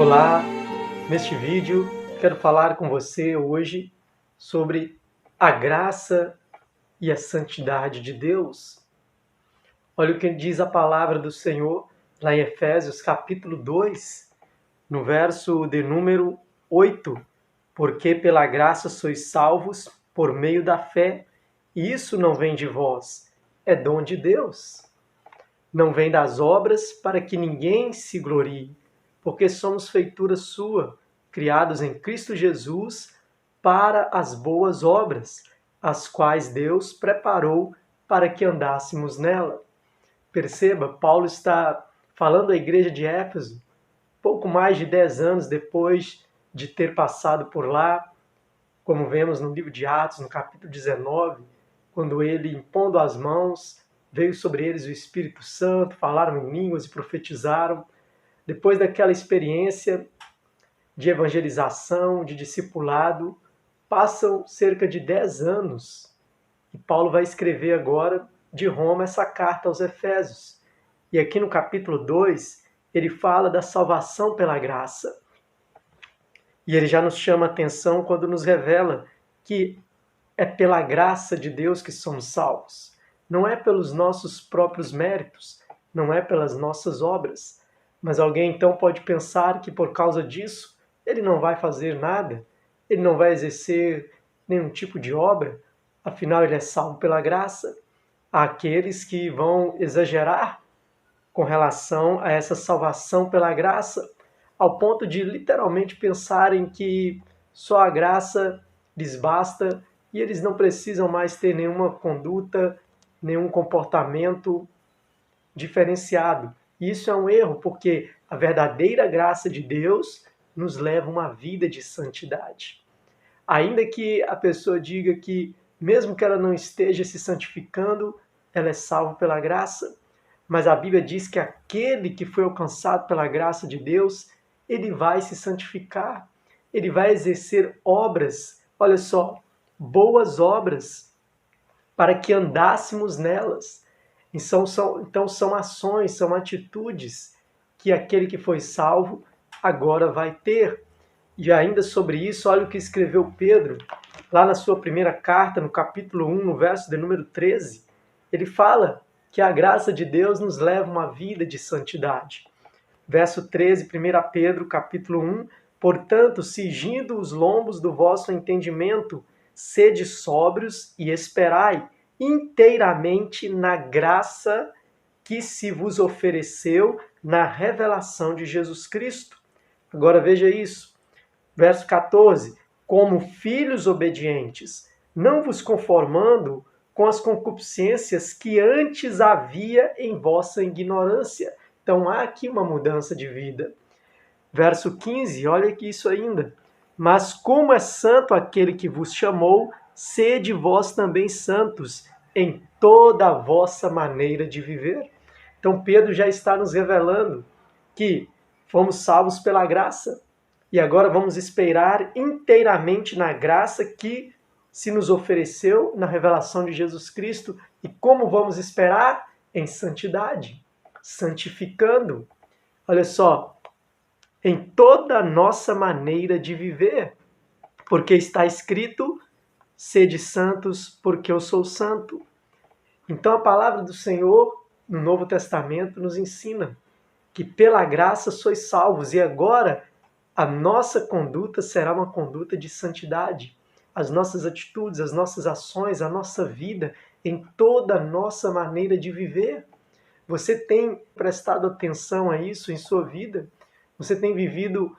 Olá, neste vídeo quero falar com você hoje sobre a graça e a santidade de Deus. Olha o que diz a palavra do Senhor lá em Efésios capítulo 2, no verso de número 8. Porque pela graça sois salvos por meio da fé, e isso não vem de vós, é dom de Deus. Não vem das obras para que ninguém se glorie, porque somos feitura sua, criados em Cristo Jesus para as boas obras, as quais Deus preparou para que andássemos nela. Perceba, Paulo está falando à igreja de Éfeso, pouco mais de 10 anos depois de ter passado por lá, como vemos no livro de Atos, no capítulo 19, quando ele, impondo as mãos, veio sobre eles o Espírito Santo, falaram em línguas e profetizaram. Depois daquela experiência de evangelização, de discipulado, passam cerca de 10 anos e Paulo vai escrever agora de Roma essa carta aos Efésios. E aqui no capítulo 2, ele fala da salvação pela graça. E ele já nos chama a atenção quando nos revela que é pela graça de Deus que somos salvos. Não é pelos nossos próprios méritos, não é pelas nossas obras. Mas alguém então pode pensar que por causa disso ele não vai fazer nada, ele não vai exercer nenhum tipo de obra, afinal ele é salvo pela graça. Há aqueles que vão exagerar com relação a essa salvação pela graça, ao ponto de literalmente pensarem que só a graça lhes basta e eles não precisam mais ter nenhuma conduta, nenhum comportamento diferenciado. E isso é um erro, porque a verdadeira graça de Deus nos leva a uma vida de santidade. Ainda que a pessoa diga que, mesmo que ela não esteja se santificando, ela é salva pela graça, mas a Bíblia diz que aquele que foi alcançado pela graça de Deus, ele vai se santificar, ele vai exercer obras, olha só, boas obras, para que andássemos nelas. Então são ações, são atitudes que aquele que foi salvo agora vai ter. E ainda sobre isso, olha o que escreveu Pedro, lá na sua primeira carta, no capítulo 1, no verso de número 13. Ele fala que a graça de Deus nos leva a uma vida de santidade. Verso 13, 1 Pedro, capítulo 1. Portanto, cingindo os lombos do vosso entendimento, sede sóbrios e esperai inteiramente na graça que se vos ofereceu na revelação de Jesus Cristo. Agora veja isso. Verso 14. Como filhos obedientes, não vos conformando com as concupiscências que antes havia em vossa ignorância. Então há aqui uma mudança de vida. Verso 15, olha aqui isso ainda. Mas como é santo aquele que vos chamou, sede vós também santos em toda a vossa maneira de viver. Então Pedro já está nos revelando que fomos salvos pela graça e agora vamos esperar inteiramente na graça que se nos ofereceu na revelação de Jesus Cristo. E como vamos esperar? Em santidade, santificando. Olha só, em toda a nossa maneira de viver, porque está escrito, sede santos, porque eu sou santo. Então a palavra do Senhor, no Novo Testamento, nos ensina que pela graça sois salvos, e agora a nossa conduta será uma conduta de santidade. As nossas atitudes, as nossas ações, a nossa vida, em toda a nossa maneira de viver. Você tem prestado atenção a isso em sua vida? Você tem vivido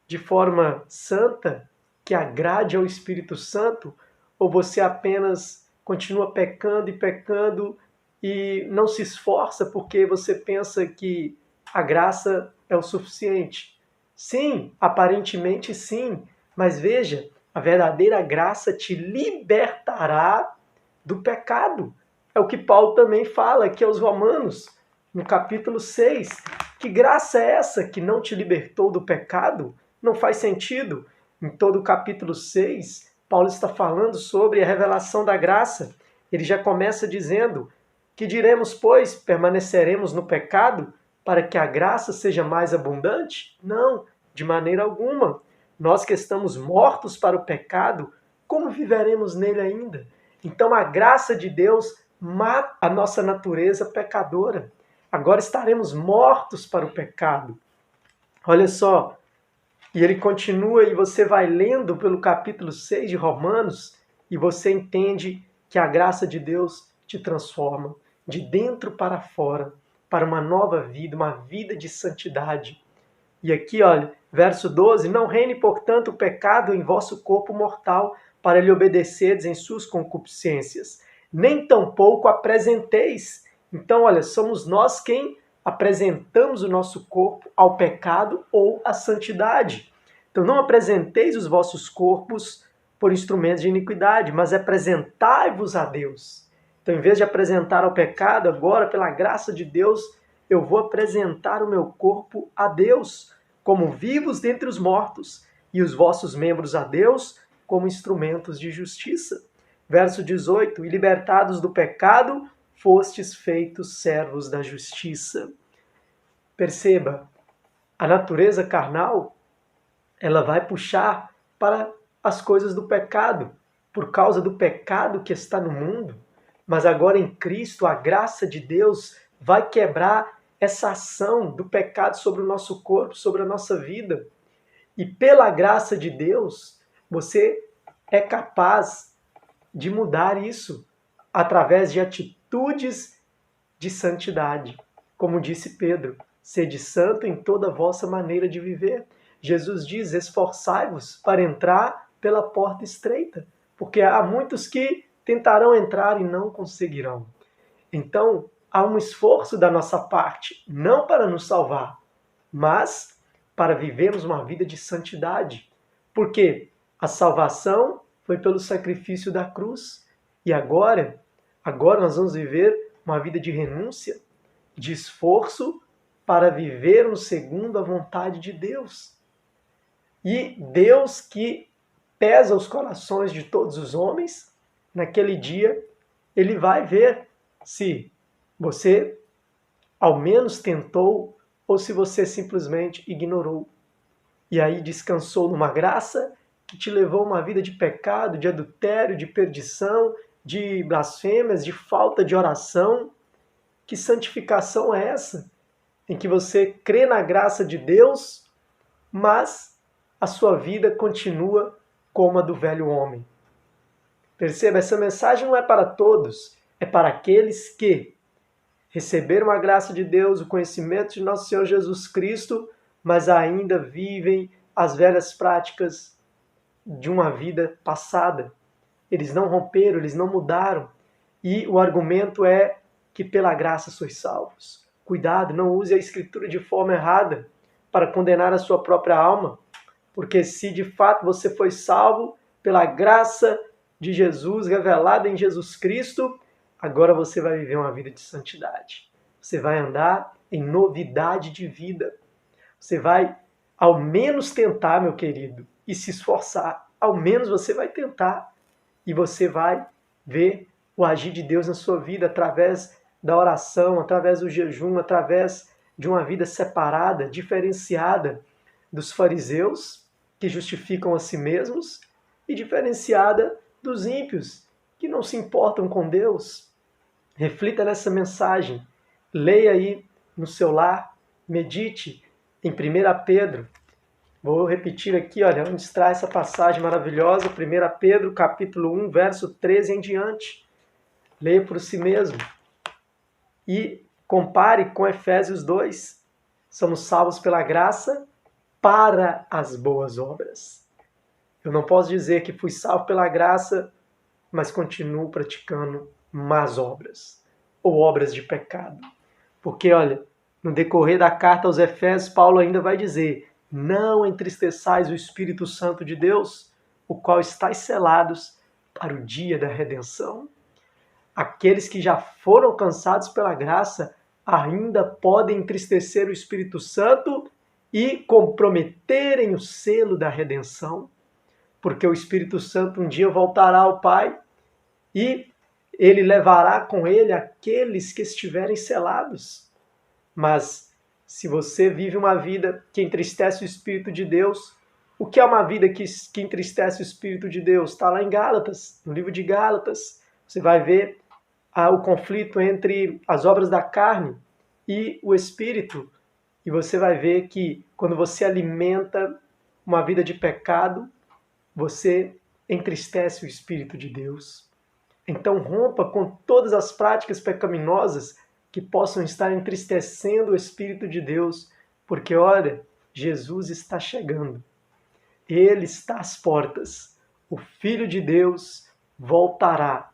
de forma santa, que agrade ao Espírito Santo? Ou você apenas continua pecando e não se esforça porque você pensa que a graça é o suficiente? Sim, aparentemente sim, mas veja, a verdadeira graça te libertará do pecado. É o que Paulo também fala aqui aos Romanos, no capítulo 6. Que graça é essa que não te libertou do pecado? Não faz sentido. Em todo o capítulo 6, Paulo está falando sobre a revelação da graça. Ele já começa dizendo: que diremos, pois, permaneceremos no pecado para que a graça seja mais abundante? Não, De maneira alguma. Nós que estamos mortos para o pecado, como viveremos nele ainda? Então a graça de Deus mata a nossa natureza pecadora. Agora estaremos mortos para o pecado. Olha só, e ele continua, e você vai lendo pelo capítulo 6 de Romanos, e você entende que a graça de Deus te transforma de dentro para fora, para uma nova vida, uma vida de santidade. E aqui, olha, verso 12, não reine, portanto, o pecado em vosso corpo mortal, para lhe obedecerdes em suas concupiscências. Nem tampouco apresenteis. Então, olha, somos nós quem apresentamos o nosso corpo ao pecado ou à santidade. Então, não apresenteis os vossos corpos por instrumentos de iniquidade, mas apresentai-vos a Deus. Então, em vez de apresentar ao pecado, agora, pela graça de Deus, eu vou apresentar o meu corpo a Deus, como vivos dentre os mortos, e os vossos membros a Deus, como instrumentos de justiça. Verso 18, e libertados do pecado, fostes feitos servos da justiça. Perceba, a natureza carnal, ela vai puxar para as coisas do pecado, por causa do pecado que está no mundo. Mas agora em Cristo, a graça de Deus vai quebrar essa ação do pecado sobre o nosso corpo, sobre a nossa vida. E pela graça de Deus, você é capaz de mudar isso através de atitudes de santidade. Como disse Pedro, sede santo em toda a vossa maneira de viver. Jesus diz, esforçai-vos para entrar pela porta estreita, porque há muitos que tentarão entrar e não conseguirão. Então, há um esforço da nossa parte, não para nos salvar, mas para vivermos uma vida de santidade. Porque a salvação foi pelo sacrifício da cruz. E agora nós vamos viver uma vida de renúncia, de esforço para vivermos segundo a vontade de Deus. E Deus que pesa os corações de todos os homens, naquele dia, ele vai ver se você ao menos tentou ou se você simplesmente ignorou. E aí descansou numa graça que te levou a uma vida de pecado, de adultério, de perdição, de blasfêmias, de falta de oração. Que santificação é essa? Em que você crê na graça de Deus, mas a sua vida continua como a do velho homem. Perceba, essa mensagem não é para todos, é para aqueles que receberam a graça de Deus, o conhecimento de nosso Senhor Jesus Cristo, mas ainda vivem as velhas práticas de uma vida passada. Eles não romperam, eles não mudaram. E o argumento é que pela graça sois salvos. Cuidado, não use a Escritura de forma errada para condenar a sua própria alma, porque se de fato você foi salvo pela graça de Jesus revelada em Jesus Cristo, agora você vai viver uma vida de santidade. Você vai andar em novidade de vida. Você vai, ao menos, tentar, meu querido, e se esforçar. Ao menos você vai tentar. E você vai ver o agir de Deus na sua vida através da oração, através do jejum, através de uma vida separada, diferenciada dos fariseus, que justificam a si mesmos, e diferenciada dos ímpios, que não se importam com Deus. Reflita nessa mensagem, leia aí no seu lar, medite em 1 Pedro. Vou repetir aqui, olha, onde está essa passagem maravilhosa, 1 Pedro, capítulo 1, verso 13 em diante. Leia por si mesmo. E compare com Efésios 2. Somos salvos pela graça para as boas obras. Eu não posso dizer que fui salvo pela graça, mas continuo praticando más obras, ou obras de pecado. Porque, olha, no decorrer da carta aos Efésios, Paulo ainda vai dizer, não entristeçais o Espírito Santo de Deus, o qual estáis selados para o dia da redenção. Aqueles que já foram alcançados pela graça ainda podem entristecer o Espírito Santo e comprometerem o selo da redenção, porque o Espírito Santo um dia voltará ao Pai e ele levará com ele aqueles que estiverem selados. Mas Se você vive uma vida que entristece o Espírito de Deus, o que é uma vida que entristece o Espírito de Deus? Está lá em Gálatas, no livro de Gálatas. Você vai ver o conflito entre as obras da carne e o Espírito. E você vai ver que quando você alimenta uma vida de pecado, você entristece o Espírito de Deus. Então rompa com todas as práticas pecaminosas que possam estar entristecendo o Espírito de Deus, porque olha, Jesus está chegando. Ele está às portas. O Filho de Deus voltará.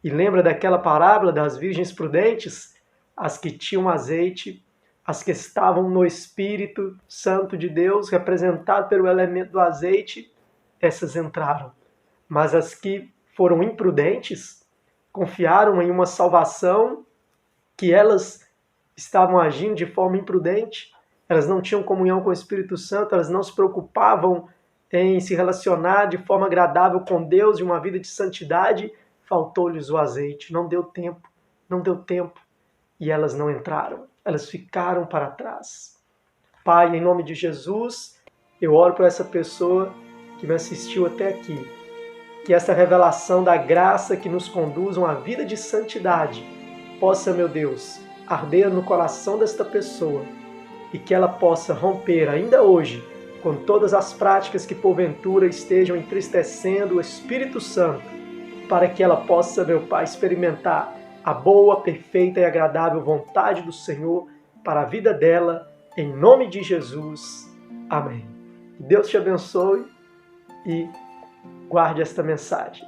E lembra daquela parábola das virgens prudentes? As que tinham azeite, as que estavam no Espírito Santo de Deus, representado pelo elemento do azeite, essas entraram. Mas as que foram imprudentes, confiaram em uma salvação que elas estavam agindo de forma imprudente, elas não tinham comunhão com o Espírito Santo, elas não se preocupavam em se relacionar de forma agradável com Deus, de uma vida de santidade, faltou-lhes o azeite, não deu tempo, e elas não entraram, elas ficaram para trás. Pai, em nome de Jesus, eu oro por essa pessoa que me assistiu até aqui, que essa revelação da graça que nos conduz a uma vida de santidade possa, meu Deus, arder no coração desta pessoa e que ela possa romper ainda hoje com todas as práticas que porventura estejam entristecendo o Espírito Santo, para que ela possa, meu Pai, experimentar a boa, perfeita e agradável vontade do Senhor para a vida dela, em nome de Jesus. Amém. Que Deus te abençoe e guarde esta mensagem.